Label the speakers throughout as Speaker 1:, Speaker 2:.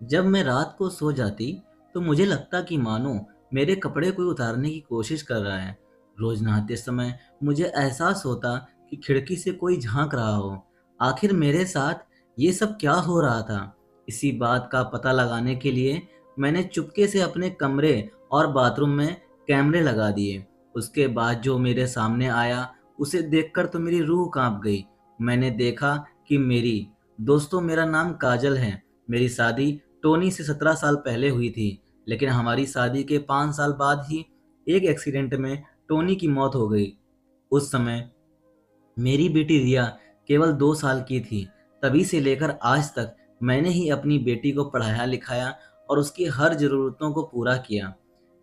Speaker 1: जब मैं रात को सो जाती तो मुझे लगता कि मानो मेरे कपड़े कोई उतारने की कोशिश कर रहा है। रोज नहाते समय मुझे एहसास होता कि खिड़की से कोई झांक रहा हो। आखिर मेरे साथ ये सब क्या हो रहा था? इसी बात का पता लगाने के लिए मैंने चुपके से अपने कमरे और बाथरूम में कैमरे लगा दिए। उसके बाद जो मेरे सामने आया उसे देखकर तो मेरी रूह कांप गई। मैंने देखा कि मेरी दोस्तों, मेरा नाम काजल है। मेरी शादी टोनी से 17 साल पहले हुई थी, लेकिन हमारी शादी के 5 साल बाद ही एक एक्सीडेंट में टोनी की मौत हो गई। उस समय मेरी बेटी रिया केवल 2 साल की थी। तभी से लेकर आज तक मैंने ही अपनी बेटी को पढ़ाया लिखाया और उसकी हर ज़रूरतों को पूरा किया।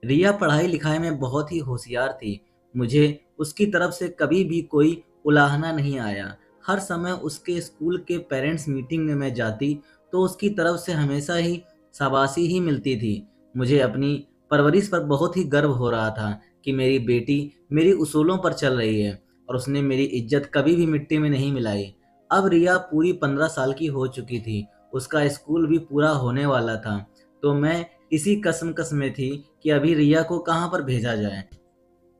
Speaker 1: रिया पढ़ाई लिखाई में बहुत ही होशियार थी। मुझे उसकी तरफ से कभी भी कोई उलाहना नहीं आया। हर समय उसके स्कूल के पेरेंट्स मीटिंग में मैं जाती तो उसकी तरफ से हमेशा ही शाबाशी ही मिलती थी। मुझे अपनी परवरिश पर बहुत ही गर्व हो रहा था कि मेरी बेटी मेरी उसूलों पर चल रही है और उसने मेरी इज्जत कभी भी मिट्टी में नहीं मिलाई। अब रिया पूरी 15 साल की हो चुकी थी, उसका स्कूल भी पूरा होने वाला था, तो मैं इसी कशमकश में थी कि अभी रिया को कहाँ पर भेजा जाए,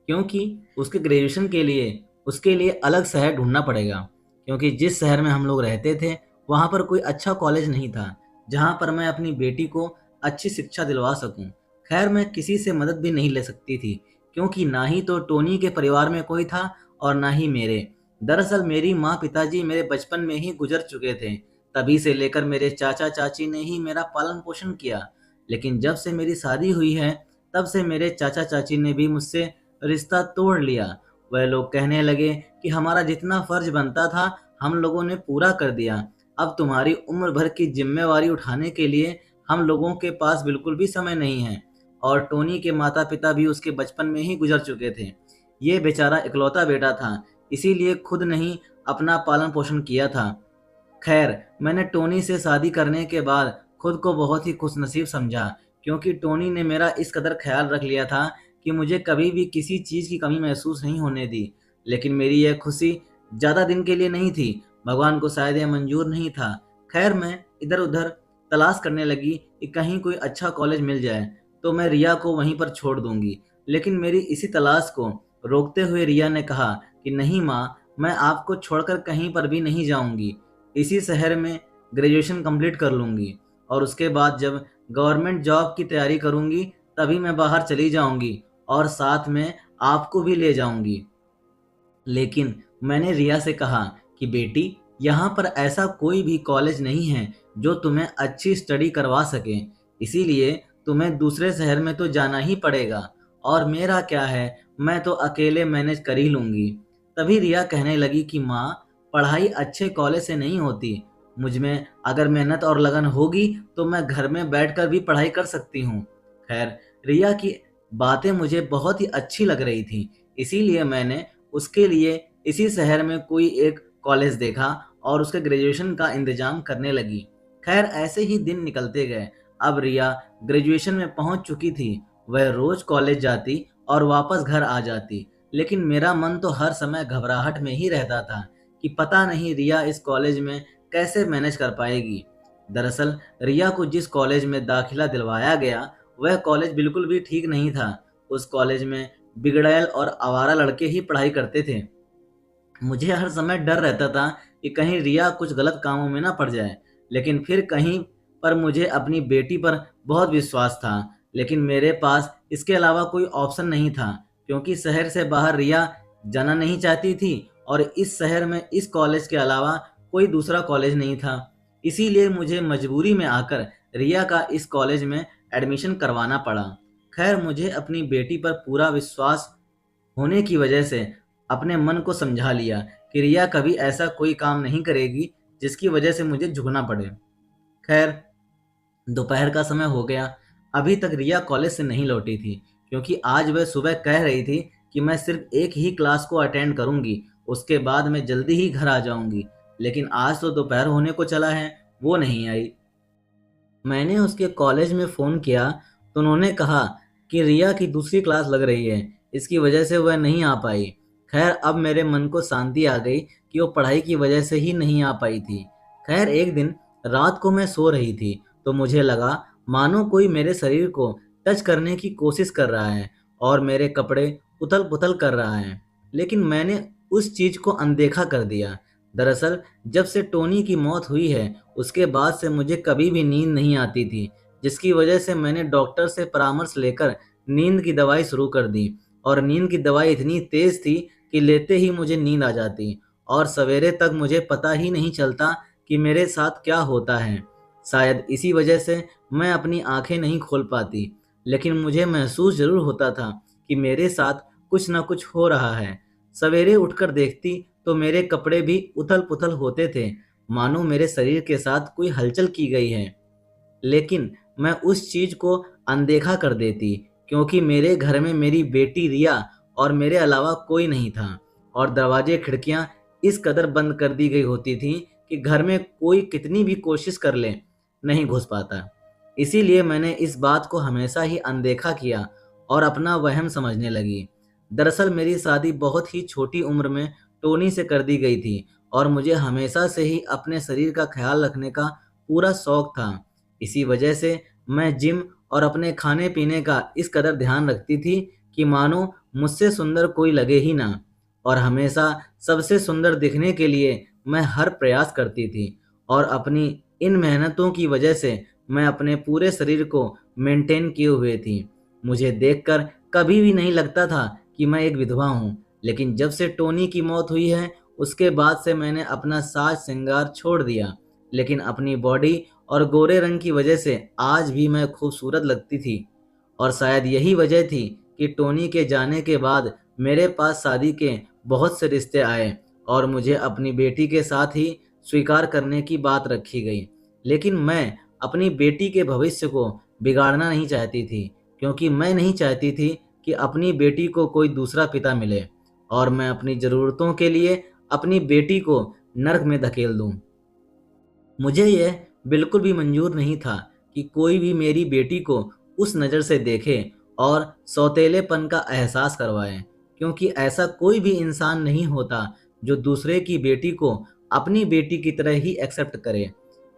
Speaker 1: क्योंकि उसके ग्रेजुएशन के लिए उसके लिए अलग शहर ढूँढना पड़ेगा, क्योंकि जिस शहर में हम लोग रहते थे, वहाँ पर कोई अच्छा कॉलेज नहीं था, जहाँ पर मैं अपनी बेटी को अच्छी शिक्षा दिलवा सकूँ। खैर मैं किसी से मदद भी नहीं ले सकती थी, क्योंकि ना ही तो टोनी के परिवार में कोई था और ना ही मेरे। दरअसल मेरी माँ-पिताजी मेरे बचपन में ही गुज़र चुके थे, तभी से लेकर मेरे चाचा-चाची ने ही मेरा पालन-पोषण किया। लेकिन जब से मेरी शादी हुई है, तब से मेरे चाचा-चाची ने भी मुझसे रिश्ता तोड़ लिया। वह लोग कहने लगे कि हमारा जितना फर्ज बनता था हम लोगों ने पूरा कर दिया। अब तुम्हारी उम्र भर की जिम्मेवारी उठाने के लिए हम लोगों के पास बिल्कुल भी समय नहीं है। और टोनी के माता-पिता भी उसके बचपन में ही गुजर चुके थे। ये बेचारा इकलौता बेटा था, इसीलिए खुद नहीं अपना पालन-पोषण किया था। खैर, मैंने टोनी से शादी करने के बाद खुद को बहुत ही खुशनसीब समझा, क्योंकि टोनी ने मेरा इस कदर ख़्याल रख लिया था कि मुझे कभी भी किसी चीज़ की कमी महसूस नहीं होने दी। लेकिन मेरी यह खुशी ज़्यादा दिन के लिए नहीं थी, भगवान को शायद यह मंज़ूर नहीं था। खैर मैं इधर-उधर तलाश करने लगी कि कहीं कोई अच्छा कॉलेज मिल जाए, तो मैं रिया को वहीं पर छोड़ दूँगी। लेकिन मेरी इसी तलाश को रोकते हुए रिया ने कहा कि नहीं माँ, मैं आपको छोड़कर कहीं पर भी नहीं जाऊँगी। इसी शहर में ग्रेजुएशन कंप्लीट कर लूँगी और उसके बाद जब गवर्नमेंट जॉब की तैयारी करूँगी, तभी मैं बाहर चली जाऊँगी और साथ में आपको भी ले जाऊँगी। लेकिन मैंने रिया से कहा कि बेटी, यहाँ पर ऐसा कोई भी कॉलेज नहीं है जो तुम्हें अच्छी स्टडी करवा सके, इसीलिए तुम्हें दूसरे शहर में तो जाना ही पड़ेगा और मेरा क्या है, मैं तो अकेले मैनेज कर ही लूँगी। तभी रिया कहने लगी कि माँ, पढ़ाई अच्छे कॉलेज से नहीं होती, मुझ में अगर मेहनत और लगन होगी तो मैं घर में बैठकर भी पढ़ाई कर सकती हूँ। खैर, रिया की बातें मुझे बहुत ही अच्छी लग रही थी, इसीलिए मैंने उसके लिए इसी शहर में कोई एक कॉलेज देखा और उसके ग्रेजुएशन का इंतज़ाम करने लगी। खैर ऐसे ही दिन निकलते गए। अब रिया ग्रेजुएशन में पहुँच चुकी थी। वह रोज़ कॉलेज जाती और वापस घर आ जाती। लेकिन मेरा मन तो हर समय घबराहट में ही रहता था कि पता नहीं रिया इस कॉलेज में कैसे मैनेज कर पाएगी। दरअसल रिया को जिस कॉलेज में दाखिला दिलवाया गया, वह कॉलेज बिल्कुल भी ठीक नहीं था। उस कॉलेज में बिगड़ैल और आवारा लड़के ही पढ़ाई करते थे। मुझे हर समय डर रहता था कि कहीं रिया कुछ गलत कामों में ना पड़ जाए, लेकिन फिर कहीं पर मुझे अपनी बेटी पर बहुत विश्वास था। लेकिन मेरे पास इसके अलावा कोई ऑप्शन नहीं था, क्योंकि शहर से बाहर रिया जाना नहीं चाहती थी और इस शहर में इस कॉलेज के अलावा कोई दूसरा कॉलेज नहीं था। इसीलिए मुझे मजबूरी में आकर रिया का इस कॉलेज में एडमिशन करवाना पड़ा। खैर मुझे अपनी बेटी पर पूरा विश्वास होने की वजह से अपने मन को समझा लिया कि रिया कभी ऐसा कोई काम नहीं करेगी जिसकी वजह से मुझे झुकना पड़े। खैर दोपहर का समय हो गया, अभी तक रिया कॉलेज से नहीं लौटी थी, क्योंकि आज वह सुबह कह रही थी कि मैं सिर्फ एक ही क्लास को अटेंड करूंगी, उसके बाद मैं जल्दी ही घर आ जाऊंगी। लेकिन आज तो दोपहर होने को चला है, वो नहीं आई। मैंने उसके कॉलेज में फ़ोन किया तो उन्होंने कहा कि रिया की दूसरी क्लास लग रही है, इसकी वजह से वह नहीं आ पाई। खैर अब मेरे मन को शांति आ गई कि वो पढ़ाई की वजह से ही नहीं आ पाई थी। खैर एक दिन रात को मैं सो रही थी तो मुझे लगा मानो कोई मेरे शरीर को टच करने की कोशिश कर रहा है और मेरे कपड़े उथल-पुथल कर रहा है। लेकिन मैंने उस चीज़ को अनदेखा कर दिया। दरअसल जब से टोनी की मौत हुई है, उसके बाद से मुझे कभी भी नींद नहीं आती थी, जिसकी वजह से मैंने डॉक्टर से परामर्श लेकर नींद की दवाई शुरू कर दी और नींद की दवाई इतनी तेज़ थी कि लेते ही मुझे नींद आ जाती और सवेरे तक मुझे पता ही नहीं चलता कि मेरे साथ क्या होता है। शायद इसी वजह से मैं अपनी आँखें नहीं खोल पाती, लेकिन मुझे महसूस ज़रूर होता था कि मेरे साथ कुछ न कुछ हो रहा है। सवेरे उठकर देखती तो मेरे कपड़े भी उथल-पुथल होते थे, मानो मेरे शरीर के साथ कोई हलचल की गई है। लेकिन मैं उस चीज़ को अनदेखा कर देती क्योंकि मेरे घर में मेरी बेटी रिया और मेरे अलावा कोई नहीं था और दरवाजे खिड़कियाँ इस कदर बंद कर दी गई होती थीं कि घर में कोई कितनी भी कोशिश कर ले, नहीं घुस पाता। इसीलिए मैंने इस बात को हमेशा ही अनदेखा किया और अपना वहम समझने लगी। दरअसल मेरी शादी बहुत ही छोटी उम्र में टोनी से कर दी गई थी और मुझे हमेशा से ही अपने शरीर का ख्याल रखने का पूरा शौक था। इसी वजह से मैं जिम और अपने खाने-पीने का इस कदर ध्यान रखती थी कि मानो मुझसे सुंदर कोई लगे ही ना और हमेशा सबसे सुंदर दिखने के लिए मैं हर प्रयास करती थी और अपनी इन मेहनतों की वजह से मैं अपने पूरे शरीर को मेंटेन किए हुए थी। मुझे देखकर कभी भी नहीं लगता था कि मैं एक विधवा हूँ, लेकिन जब से टोनी की मौत हुई है, उसके बाद से मैंने अपना साज-श्रृंगार छोड़ दिया। लेकिन अपनी बॉडी और गोरे रंग की वजह से आज भी मैं खूबसूरत लगती थी और शायद यही वजह थी कि टोनी के जाने के बाद मेरे पास शादी के बहुत से रिश्ते आए और मुझे अपनी बेटी के साथ ही स्वीकार करने की बात रखी गई। लेकिन मैं अपनी बेटी के भविष्य को बिगाड़ना नहीं चाहती थी क्योंकि मैं नहीं चाहती थी कि अपनी बेटी को कोई दूसरा पिता मिले और मैं अपनी ज़रूरतों के लिए अपनी बेटी को नर्क में धकेल दूँ। मुझे यह बिल्कुल भी मंजूर नहीं था कि कोई भी मेरी बेटी को उस नज़र से देखे और सौतेलेपन का एहसास करवाए, क्योंकि ऐसा कोई भी इंसान नहीं होता जो दूसरे की बेटी को अपनी बेटी की तरह ही एक्सेप्ट करे।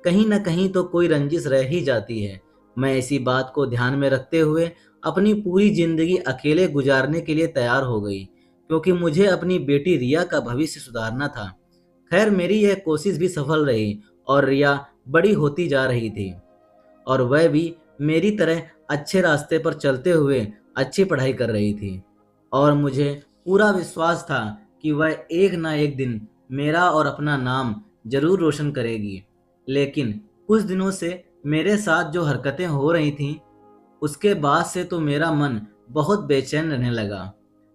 Speaker 1: कहीं न कहीं तो कोई रंजिश रह ही जाती है। मैं इसी बात को ध्यान में रखते हुए अपनी पूरी ज़िंदगी अकेले गुजारने के लिए तैयार हो गई, क्योंकि मुझे अपनी बेटी रिया का भविष्य सुधारना था। खैर मेरी यह कोशिश भी सफल रही और रिया बड़ी होती जा रही थी और वह भी मेरी तरह अच्छे रास्ते पर चलते हुए अच्छी पढ़ाई कर रही थी और मुझे पूरा विश्वास था कि वह एक ना एक दिन मेरा और अपना नाम जरूर रोशन करेगी। लेकिन कुछ दिनों से मेरे साथ जो हरकतें हो रही थीं, उसके बाद से तो मेरा मन बहुत बेचैन रहने लगा।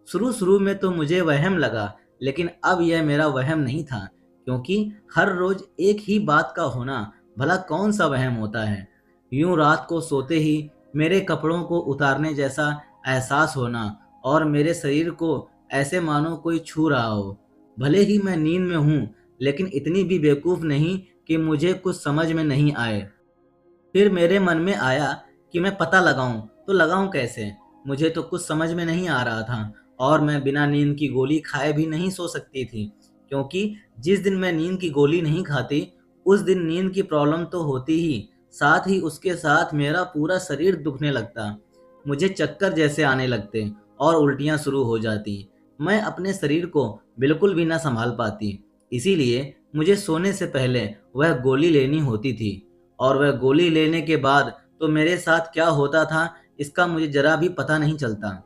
Speaker 1: शुरू-शुरू में तो मुझे वहम लगा, लेकिन अब यह मेरा वहम नहीं था, क्योंकि हर रोज एक ही बात का होना भला कौन सा वहम होता है। यूं रात को सोते ही मेरे कपड़ों को उतारने जैसा एहसास होना और मेरे शरीर को ऐसे मानो कोई छू रहा हो। भले ही मैं नींद में हूँ, लेकिन इतनी भी बेवकूफ़ नहीं कि मुझे कुछ समझ में नहीं आए। फिर मेरे मन में आया कि मैं पता लगाऊं, तो लगाऊं कैसे? मुझे तो कुछ समझ में नहीं आ रहा था और मैं बिना नींद की गोली खाए भी नहीं सो सकती थी, क्योंकि जिस दिन मैं नींद की गोली नहीं खाती, उस दिन नींद की प्रॉब्लम तो होती ही, साथ ही उसके साथ मेरा पूरा शरीर दुखने लगता। मुझे चक्कर जैसे आने लगते और उल्टियाँ शुरू हो जाती। मैं अपने शरीर को बिल्कुल भी ना संभाल पाती, इसीलिए मुझे सोने से पहले वह गोली लेनी होती थी और वह गोली लेने के बाद तो मेरे साथ क्या होता था इसका मुझे ज़रा भी पता नहीं चलता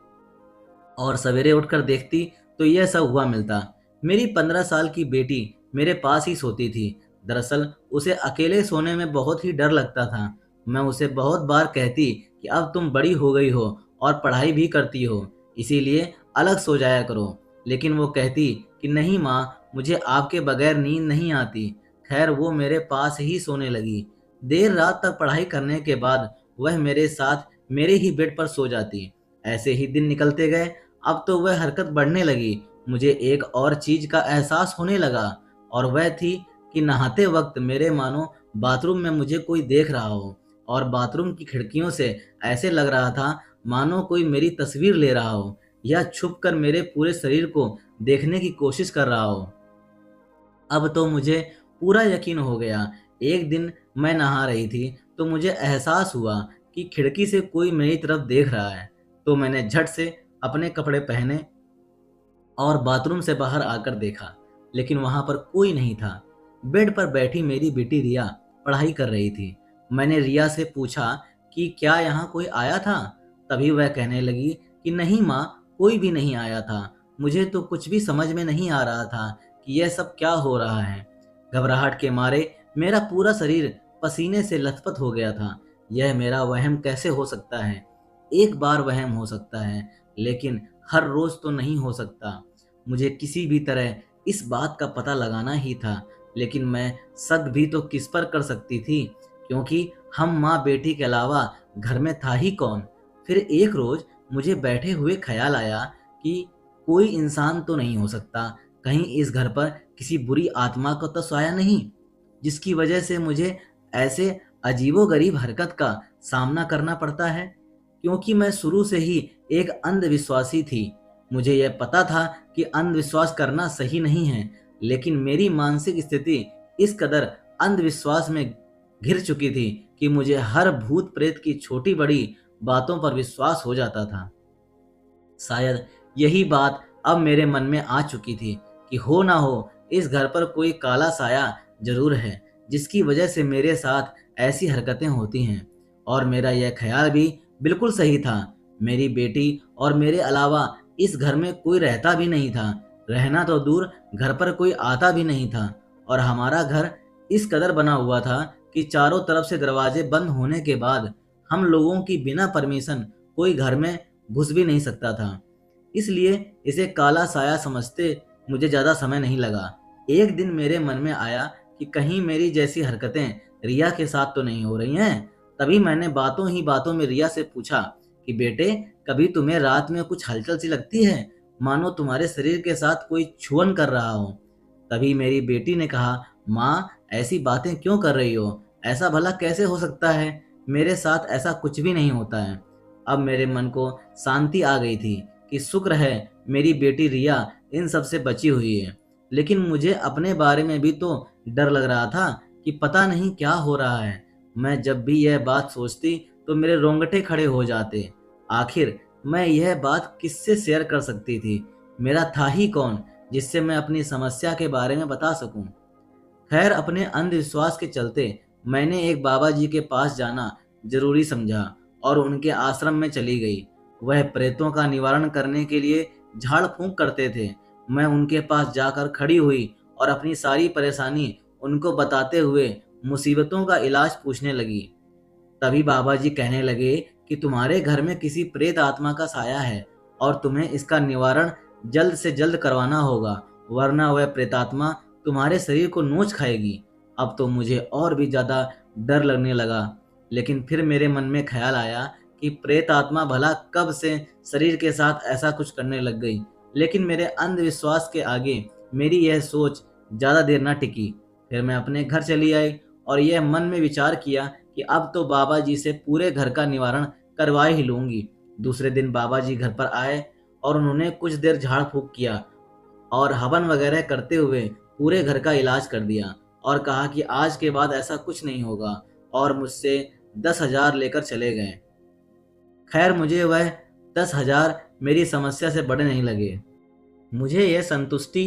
Speaker 1: और सवेरे उठकर देखती तो यह सब हुआ मिलता। मेरी 15 साल की बेटी मेरे पास ही सोती थी। दरअसल उसे अकेले सोने में बहुत ही डर लगता था। मैं उसे बहुत बार कहती कि अब तुम बड़ी हो गई हो और पढ़ाई भी करती हो, इसीलिए अलग सो जाया करो। लेकिन वो कहती कि नहीं माँ, मुझे आपके बगैर नींद नहीं आती। खैर वो मेरे पास ही सोने लगी। देर रात तक पढ़ाई करने के बाद वह मेरे साथ मेरे ही बेड पर सो जाती। ऐसे ही दिन निकलते गए। अब तो वह हरकत बढ़ने लगी। मुझे एक और चीज का एहसास होने लगा और वह थी कि नहाते वक्त मेरे मानो बाथरूम में मुझे कोई देख रहा हो और बाथरूम की खिड़कियों से ऐसे लग रहा था मानो कोई मेरी तस्वीर ले रहा हो या छुपकर मेरे पूरे शरीर को देखने की कोशिश कर रहा हो। अब तो मुझे पूरा यकीन हो गया। एक दिन मैं नहा रही थी तो मुझे एहसास हुआ कि खिड़की से कोई मेरी तरफ देख रहा है। तो मैंने झट से अपने कपड़े पहने और बाथरूम से बाहर आकर देखा, लेकिन वहां पर कोई नहीं था। बेड पर बैठी मेरी बेटी रिया पढ़ाई कर रही थी। मैंने रिया से पूछा कि क्या यहाँ कोई आया था? तभी वह कहने लगी कि नहीं माँ, कोई भी नहीं आया था। मुझे तो कुछ भी समझ में नहीं आ रहा था कि यह सब क्या हो रहा है। घबराहट के मारे मेरा पूरा शरीर पसीने से लथपथ हो गया था। यह मेरा वहम कैसे हो सकता है? एक बार वहम हो सकता है, लेकिन हर रोज तो नहीं हो सकता। मुझे किसी भी तरह इस बात का पता लगाना ही था, लेकिन मैं शक भी तो किस पर कर सकती थी, क्योंकि हम माँ बेटी के अलावा घर में था ही कौन। फिर एक रोज मुझे बैठे हुए ख्याल आया कि कोई इंसान तो नहीं हो सकता, कहीं इस घर पर किसी बुरी आत्मा का तो साया नहीं, जिसकी वजह से मुझे ऐसे अजीबोगरीब हरकत का सामना करना पड़ता है। क्योंकि मैं शुरू से ही एक अंधविश्वासी थी। मुझे यह पता था कि अंधविश्वास करना सही नहीं है, लेकिन मेरी मानसिक स्थिति इस कदर अंधविश्वास में घिर चुकी थी कि मुझे हर भूत प्रेत की छोटी बड़ी बातों पर विश्वास हो जाता था। शायद यही बात अब मेरे मन में आ चुकी थी कि हो ना हो इस घर पर कोई काला साया जरूर है, जिसकी वजह से मेरे साथ ऐसी हरकतें होती हैं। और मेरा यह ख्याल भी बिल्कुल सही था। मेरी बेटी और मेरे अलावा इस घर में कोई रहता भी नहीं था। रहना तो दूर, घर पर कोई आता भी नहीं था। और हमारा घर इस कदर बना हुआ था कि चारों तरफ से दरवाजे बंद होने के बाद हम लोगों की बिना परमिशन कोई घर में घुस भी नहीं सकता था। इसलिए इसे काला साया समझते मुझे ज़्यादा समय नहीं लगा। एक दिन मेरे मन में आया कि कहीं मेरी जैसी हरकतें रिया के साथ तो नहीं हो रही हैं। तभी मैंने बातों ही बातों में रिया से पूछा कि बेटे, कभी तुम्हें रात में कुछ हलचल सी लगती है, मानो तुम्हारे शरीर के साथ कोई छुअन कर रहा हो? तभी मेरी बेटी ने कहा, माँ, ऐसी बातें क्यों कर रही हो? ऐसा भला कैसे हो सकता है? मेरे साथ ऐसा कुछ भी नहीं होता है। अब मेरे मन को शांति आ गई थी कि शुक्र है मेरी बेटी रिया इन सब से बची हुई है। लेकिन मुझे अपने बारे में भी तो डर लग रहा था कि पता नहीं क्या हो रहा है। मैं जब भी यह बात सोचती तो मेरे रोंगटे खड़े हो जाते। आखिर मैं यह बात किससे शेयर कर सकती थी? मेरा था ही कौन जिससे मैं अपनी समस्या के बारे में बता सकूं? खैर, अपने अंधविश्वास के चलते मैंने एक बाबा जी के पास जाना जरूरी समझा और उनके आश्रम में चली गई। वह प्रेतों का निवारण करने के लिए झाड़ फूंक करते थे। मैं उनके पास जाकर खड़ी हुई और अपनी सारी परेशानी उनको बताते हुए मुसीबतों का इलाज पूछने लगी। तभी बाबा जी कहने लगे कि तुम्हारे घर में किसी प्रेत आत्मा का साया है और तुम्हें इसका निवारण जल्द से जल्द करवाना होगा, वरना वह प्रेतात्मा तुम्हारे शरीर को नोच खाएगी। अब तो मुझे और भी ज्यादा डर लगने लगा, लेकिन फिर मेरे मन में ख्याल आया कि प्रेत आत्मा भला कब से शरीर के साथ ऐसा कुछ करने लग गई। लेकिन मेरे अंधविश्वास के आगे मेरी यह सोच ज्यादा देर न टिकी। फिर मैं अपने घर चली आई और यह मन में विचार किया कि अब तो बाबा जी से पूरे घर का निवारण करवा ही लूंगी। दूसरे दिन बाबा जी घर पर आए और उन्होंने कुछ देर झाड़ फूक किया और हवन वगैरह करते हुए पूरे घर का इलाज कर दिया और कहा कि आज के बाद ऐसा कुछ नहीं होगा, और मुझसे 10,000 लेकर चले गए। खैर, मुझे वह 10,000 मेरी समस्या से बड़े नहीं लगे। मुझे यह संतुष्टि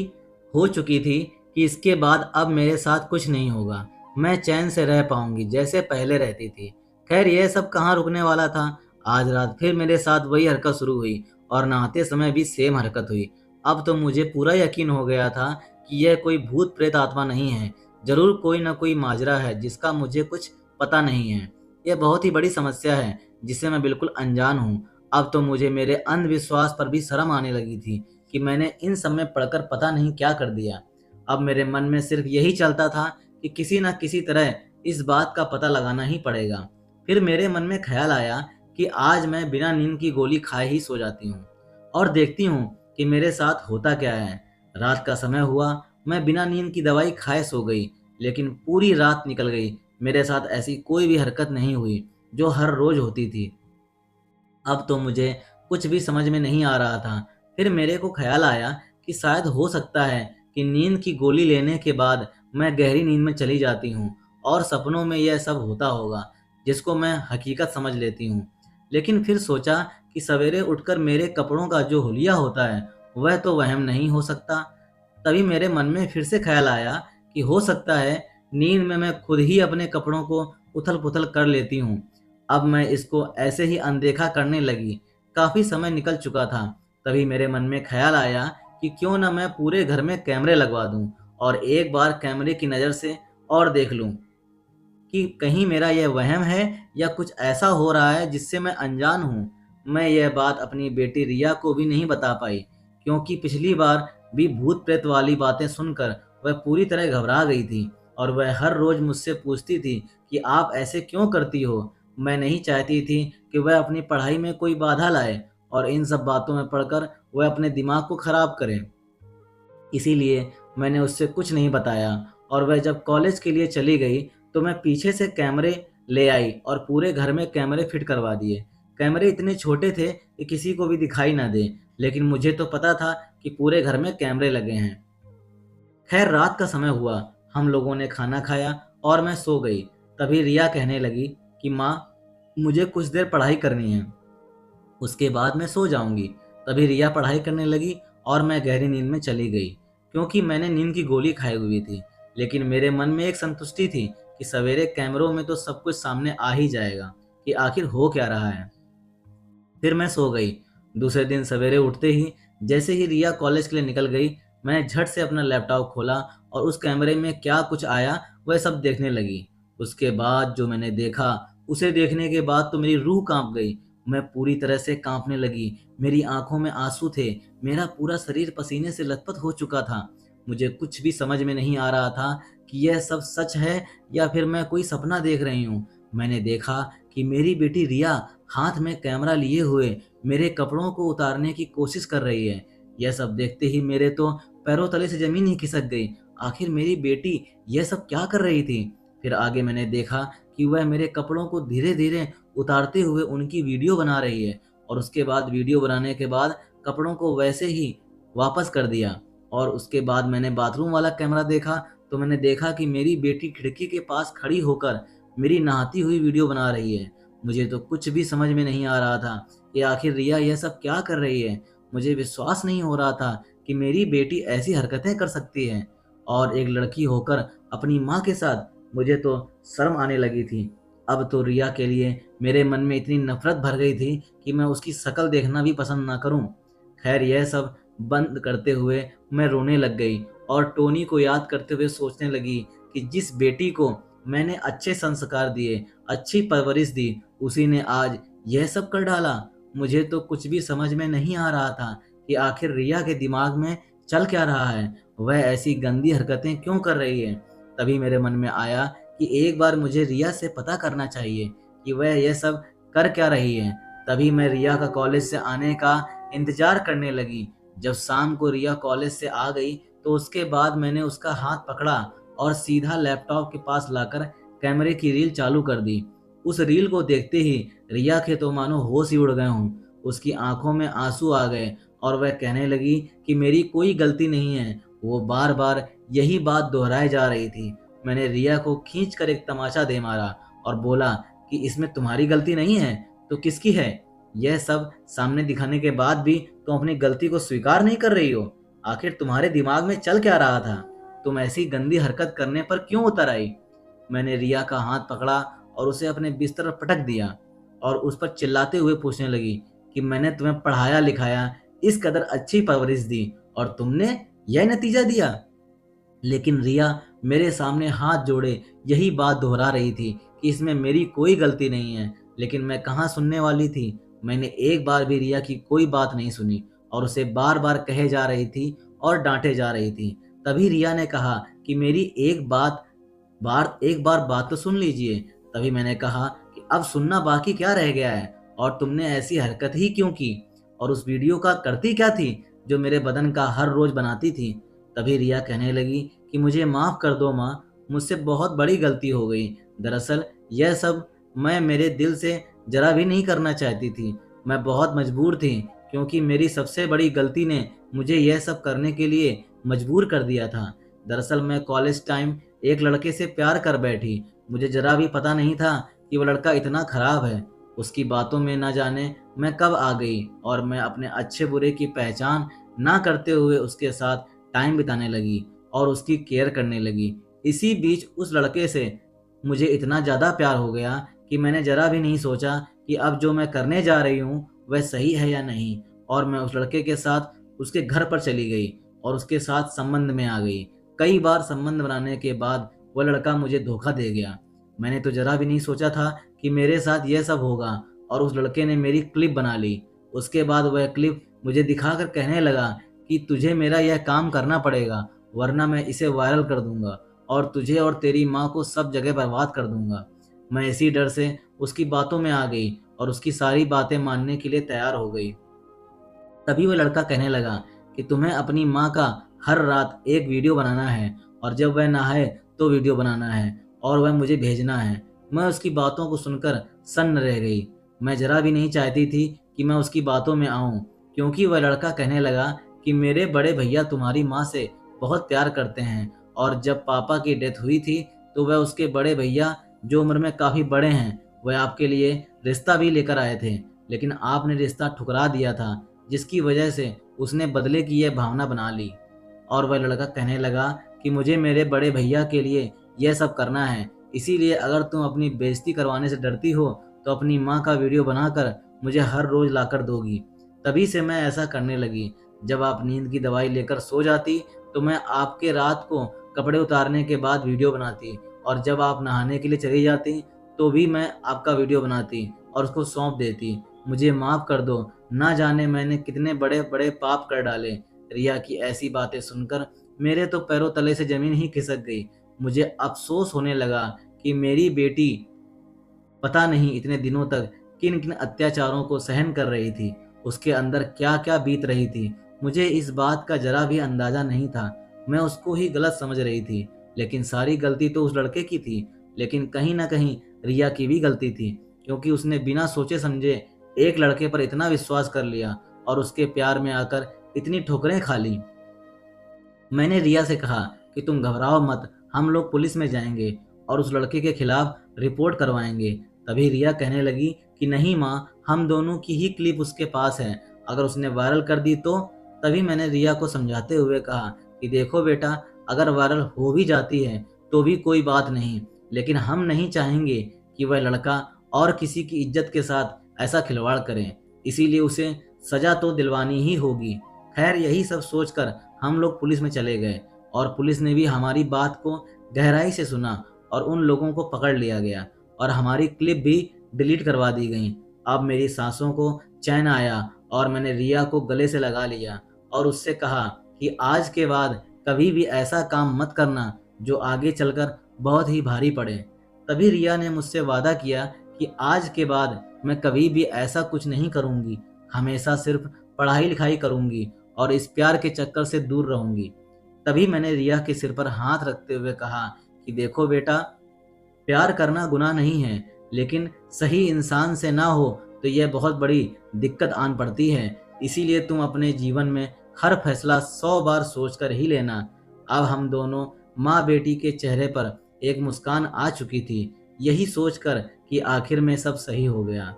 Speaker 1: हो चुकी थी कि इसके बाद अब मेरे साथ कुछ नहीं होगा। मैं चैन से रह पाऊंगी जैसे पहले रहती थी। खैर, यह सब कहाँ रुकने वाला था। आज रात फिर मेरे साथ वही हरकत शुरू हुई और नहाते समय भी सेम हरकत हुई। अब तो मुझे पूरा यकीन हो गया था कि यह कोई भूत प्रेत आत्मा नहीं है, जरूर कोई ना कोई माजरा है जिसका मुझे कुछ पता नहीं है। यह बहुत ही बड़ी समस्या है जिससे मैं बिल्कुल अनजान हूँ। अब तो मुझे मेरे अंधविश्वास पर भी शर्म आने लगी थी कि मैंने इन सब में पढ़कर पता नहीं क्या कर दिया। अब मेरे मन में सिर्फ यही चलता था कि किसी न किसी तरह इस बात का पता लगाना ही पड़ेगा। फिर मेरे मन में ख्याल आया कि आज मैं बिना नींद की गोली खाए ही सो जाती हूँ और देखती हूँ कि मेरे साथ होता क्या है। रात का समय हुआ, मैं बिना नींद की दवाई खाए सो गई, लेकिन पूरी रात निकल गई। मेरे साथ ऐसी कोई भी हरकत नहीं हुई जो हर रोज होती थी। अब तो मुझे कुछ भी समझ में नहीं आ रहा था। फिर मेरे को ख्याल आया कि शायद हो सकता है कि नींद की गोली लेने के बाद मैं गहरी नींद में चली जाती हूँ और सपनों में यह सब होता होगा। जिसको मैं हकीकत समझ लेती हूँ। लेकिन फिर सोचा कि सवेरे उठकर मेरे कपड़ों का जो हुलिया होता है वह तो वहम नहीं हो सकता। तभी मेरे मन में फिर से ख्याल आया कि हो सकता है नींद में मैं खुद ही अपने कपड़ों को उथल-पुथल कर लेती हूँ। अब मैं इसको ऐसे ही अनदेखा करने लगी। काफ़ी समय निकल चुका था। तभी मेरे मन में ख्याल आया कि क्यों ना मैं पूरे घर में कैमरे लगवा दूँ और एक बार कैमरे की नज़र से और देख लूँ कि कहीं मेरा यह वहम है या कुछ ऐसा हो रहा है जिससे मैं अनजान हूँ। मैं यह बात अपनी बेटी रिया को भी नहीं बता पाई, क्योंकि पिछली बार भी भूत-प्रेत वाली बातें सुनकर वह पूरी तरह घबरा गई थी और वह हर रोज़ मुझसे पूछती थी कि आप ऐसे क्यों करती हो? मैं नहीं चाहती थी कि वह अपनी पढ़ाई में कोई बाधा लाए और इन सब बातों में पड़कर वह अपने दिमाग को खराब करे। इसीलिए मैंने उससे कुछ नहीं बताया और वह जब कॉलेज के लिए चली गई तो मैं पीछे से कैमरे ले आई और पूरे घर में कैमरे फिट करवा दिए। कैमरे इतने छोटे थे कि किसी को भी दिखाई ना दे, लेकिन मुझे तो पता था कि पूरे घर में कैमरे लगे हैं। खैर रात का समय हुआ, हम लोगों ने खाना खाया और मैं सो गई। तभी रिया कहने लगी कि माँ, मुझे कुछ देर पढ़ाई करनी है, उसके बाद मैं सो जाऊंगी। तभी रिया पढ़ाई करने लगी और मैं गहरी नींद में चली गई, क्योंकि मैंने नींद की गोली खाई हुई थी। लेकिन मेरे मन में एक संतुष्टि थी कि सवेरे कैमरों में तो सब कुछ सामने आ ही जाएगा कि आखिर हो क्या रहा है। फिर मैं सो गई। दूसरे दिन सवेरे उठते ही जैसे ही रिया कॉलेज के लिए निकल गई, मैंने झट से अपना लैपटॉप खोला और उस कैमरे में क्या कुछ आया वह सब देखने लगी। उसके बाद जो मैंने देखा, उसे देखने के बाद तो मेरी रूह कांप गई। मैं पूरी तरह से कांपने लगी। मेरी आंखों में आंसू थे। मेरा पूरा शरीर पसीने से लथपथ हो चुका था। मुझे कुछ भी समझ में नहीं आ रहा था कि यह सब सच है या फिर मैं कोई सपना देख रही हूँ। मैंने देखा कि मेरी बेटी रिया हाथ में कैमरा लिए हुए मेरे कपड़ों को उतारने की कोशिश कर रही है। यह सब देखते ही मेरे तो पैरों तले से ज़मीन ही खिसक गई। आखिर मेरी बेटी यह सब क्या कर रही थी? फिर आगे मैंने देखा कि वह मेरे कपड़ों को धीरे-धीरे उतारते हुए उनकी वीडियो बना रही है और उसके बाद वीडियो बनाने के बाद कपड़ों को वैसे ही वापस कर दिया। और उसके बाद मैंने बाथरूम वाला कैमरा देखा, तो मैंने देखा कि मेरी बेटी खिड़की के पास खड़ी होकर मेरी नहाती हुई वीडियो बना रही है। मुझे तो कुछ भी समझ में नहीं आ रहा था कि आखिर रिया यह सब क्या कर रही है। मुझे विश्वास नहीं हो रहा था कि मेरी बेटी ऐसी हरकतें कर सकती है और एक लड़की होकर अपनी माँ के साथ। मुझे तो शर्म आने लगी थी। अब तो रिया के लिए मेरे मन में इतनी नफ़रत भर गई थी कि मैं उसकी शक्ल देखना भी पसंद ना करूँ। खैर यह सब बंद करते हुए मैं रोने लग गई और टोनी को याद करते हुए सोचने लगी कि जिस बेटी को मैंने अच्छे संस्कार दिए, अच्छी परवरिश दी, उसी ने आज यह सब कर डाला। मुझे तो कुछ भी समझ में नहीं आ रहा था कि आखिर रिया के दिमाग में चल क्या रहा है, वह ऐसी गंदी हरकतें क्यों कर रही है। तभी मेरे मन में आया कि एक बार मुझे रिया से पता करना चाहिए कि वह यह सब कर क्या रही है। तभी मैं रिया का कॉलेज से आने का इंतजार करने लगी। जब शाम को रिया कॉलेज से आ गई तो उसके बाद मैंने उसका हाथ पकड़ा और सीधा लैपटॉप के पास लाकर कैमरे की रील चालू कर दी। उस रील को देखते ही रिया के तो मानो होश ही उड़ गए हों। उसकी आंखों में आंसू आ गए और वह कहने लगी कि मेरी कोई गलती नहीं है। वो बार-बार यही बात दोहराई जा रही थी। मैंने रिया को खींचकर एक तमाचा दे मारा और बोला कि इसमें तुम्हारी गलती नहीं है तो किसकी है? यह सब सामने दिखाने के बाद भी तुम अपनी गलती को स्वीकार नहीं कर रही हो। आखिर तुम्हारे दिमाग में चल क्या रहा था? तुम ऐसी गंदी हरकत करने पर क्यों उतर आई? मैंने रिया का हाथ पकड़ा और उसे अपने बिस्तर पर पटक दिया और उस पर चिल्लाते हुए पूछने लगी कि मैंने तुम्हें पढ़ाया लिखाया, इस कदर अच्छी परवरिश दी और तुमने यह नतीजा दिया। लेकिन रिया मेरे सामने हाथ जोड़े यही बात दोहरा रही थी कि इसमें मेरी कोई गलती नहीं है। लेकिन मैं कहाँ सुनने वाली थी। मैंने एक बार भी रिया की कोई बात नहीं सुनी और उसे बार बार कहे जा रही थी और डांटे जा रही थी। तभी रिया ने कहा कि मेरी एक बार बात तो सुन लीजिए। तभी मैंने कहा कि अब सुनना बाकी क्या रह गया है और तुमने ऐसी हरकत ही क्यों की और उस वीडियो का करती क्या थी जो मेरे बदन का हर रोज बनाती थी। तभी रिया कहने लगी कि मुझे माफ़ कर दो माँ, मुझसे बहुत बड़ी गलती हो गई। दरअसल यह सब मैं मेरे दिल से ज़रा भी नहीं करना चाहती थी। मैं बहुत मजबूर थी क्योंकि मेरी सबसे बड़ी गलती ने मुझे यह सब करने के लिए मजबूर कर दिया था। दरअसल मैं कॉलेज टाइम एक लड़के से प्यार कर बैठी। मुझे ज़रा भी पता नहीं था कि वो लड़का इतना खराब है। उसकी बातों में ना जाने मैं कब आ गई और मैं अपने अच्छे बुरे की पहचान ना करते हुए उसके साथ टाइम बिताने लगी और उसकी केयर करने लगी। इसी बीच उस लड़के से मुझे इतना ज़्यादा प्यार हो गया कि मैंने ज़रा भी नहीं सोचा कि अब जो मैं करने जा रही हूँ वह सही है या नहीं, और मैं उस लड़के के साथ उसके घर पर चली गई और उसके साथ संबंध में आ गई। कई बार संबंध बनाने के बाद वो लड़का मुझे धोखा दे गया। मैंने तो ज़रा भी नहीं सोचा था कि मेरे साथ यह सब होगा, और उस लड़के ने मेरी क्लिप बना ली। उसके बाद वह क्लिप मुझे दिखाकर कहने लगा कि तुझे मेरा यह काम करना पड़ेगा, वरना मैं इसे वायरल कर दूँगा और तुझे और तेरी माँ को सब जगह बर्बाद कर दूँगा। मैं इसी डर से उसकी बातों में आ गई और उसकी सारी बातें मानने के लिए तैयार हो गई। तभी वो लड़का कहने लगा कि तुम्हें अपनी माँ का हर रात एक वीडियो बनाना है, और जब वह नहाए तो वीडियो बनाना है और वह मुझे भेजना है। मैं उसकी बातों को सुनकर सन्न रह गई। मैं ज़रा भी नहीं चाहती थी कि मैं उसकी बातों में आऊँ, क्योंकि वह लड़का कहने लगा कि मेरे बड़े भैया तुम्हारी माँ से बहुत प्यार करते हैं, और जब पापा की डेथ हुई थी तो वह उसके बड़े भैया, जो उम्र में काफ़ी बड़े हैं, वह आपके लिए रिश्ता भी लेकर आए थे, लेकिन आपने रिश्ता ठुकरा दिया था, जिसकी वजह से उसने बदले की यह भावना बना ली। और वह लड़का कहने लगा कि मुझे मेरे बड़े भैया के लिए यह सब करना है, इसीलिए अगर तुम अपनी बेइज्जती करवाने से डरती हो तो अपनी माँ का वीडियो बनाकर मुझे हर रोज़ लाकर दोगी। तभी से मैं ऐसा करने लगी। जब आप नींद की दवाई लेकर सो जाती तो मैं आपके रात को कपड़े उतारने के बाद वीडियो बनाती, और जब आप नहाने के लिए चली जाती तो भी मैं आपका वीडियो बनाती और उसको सौंप देती। मुझे माफ़ कर दो, ना जाने मैंने कितने बड़े-बड़े पाप कर डाले। रिया की ऐसी बातें सुनकर मेरे तो पैरों तले से ज़मीन ही खिसक गई। मुझे अफ़सोस होने लगा कि मेरी बेटी पता नहीं इतने दिनों तक किन-किन अत्याचारों को सहन कर रही थी। उसके अंदर क्या-क्या बीत रही थी, मुझे इस बात का ज़रा भी अंदाज़ा नहीं था। मैं उसको ही गलत समझ रही थी, लेकिन सारी गलती तो उस लड़के की थी। लेकिन कहीं न कहीं रिया की भी गलती थी, क्योंकि उसने बिना सोचे-समझे एक लड़के पर इतना विश्वास कर लिया और उसके प्यार में आकर इतनी ठोकरें खा लीं। मैंने रिया से कहा कि तुम घबराओ मत, हम लोग पुलिस में जाएंगे और उस लड़के के खिलाफ रिपोर्ट करवाएंगे। तभी रिया कहने लगी कि नहीं माँ, हम दोनों की ही क्लिप उसके पास है, अगर उसने वायरल कर दी तो। तभी मैंने रिया को समझाते हुए कहा कि देखो बेटा, अगर वायरल हो भी जाती है तो भी कोई बात नहीं, लेकिन हम नहीं चाहेंगे कि वह लड़का और किसी की इज्जत के साथ ऐसा खिलवाड़ करे, इसीलिए उसे सजा तो दिलवानी ही होगी। खैर, यही सब सोचकर हम लोग पुलिस में चले गए, और पुलिस ने भी हमारी बात को गहराई से सुना और उन लोगों को पकड़ लिया गया और हमारी क्लिप भी डिलीट करवा दी गई। अब मेरी सांसों को चैन आया और मैंने रिया को गले से लगा लिया और उससे कहा कि आज के बाद कभी भी ऐसा काम मत करना जो आगे चलकर बहुत ही भारी पड़े। तभी रिया ने मुझसे वादा किया कि आज के बाद मैं कभी भी ऐसा कुछ नहीं करूँगी, हमेशा सिर्फ पढ़ाई लिखाई करूँगी और इस प्यार के चक्कर से दूर रहूँगी। तभी मैंने रिया के सिर पर हाथ रखते हुए कहा कि देखो बेटा, प्यार करना गुनाह नहीं है, लेकिन सही इंसान से ना हो तो यह बहुत बड़ी दिक्कत आन पड़ती है। इसीलिए तुम अपने जीवन में हर फैसला 100 बार सोचकर ही लेना। अब हम दोनों माँ बेटी के चेहरे पर एक मुस्कान आ चुकी थी, यही सोचकर कि आखिर में सब सही हो गया।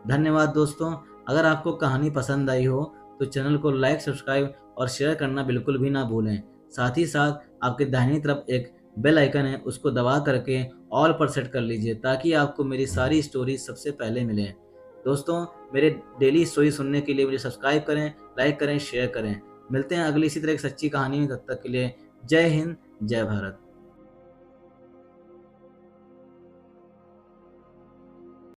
Speaker 1: धन्यवाद दोस्तों। अगर आपको कहानी पसंद आई हो तो चैनल को लाइक, सब्सक्राइब और शेयर करना बिल्कुल भी ना भूलें। साथ ही साथ आपके दाहिनी तरफ एक बेल आइकन है, उसको दबा करके ऑल पर सेट कर लीजिए ताकि आपको मेरी सारी स्टोरीज सबसे पहले मिलें। दोस्तों, मेरे डेली स्टोरी सुनने के लिए मुझे सब्सक्राइब करें, लाइक करें, शेयर करें। मिलते हैं अगली इसी तरह एक सच्ची कहानी में, तब तक के लिए जय हिंद, जय भारत।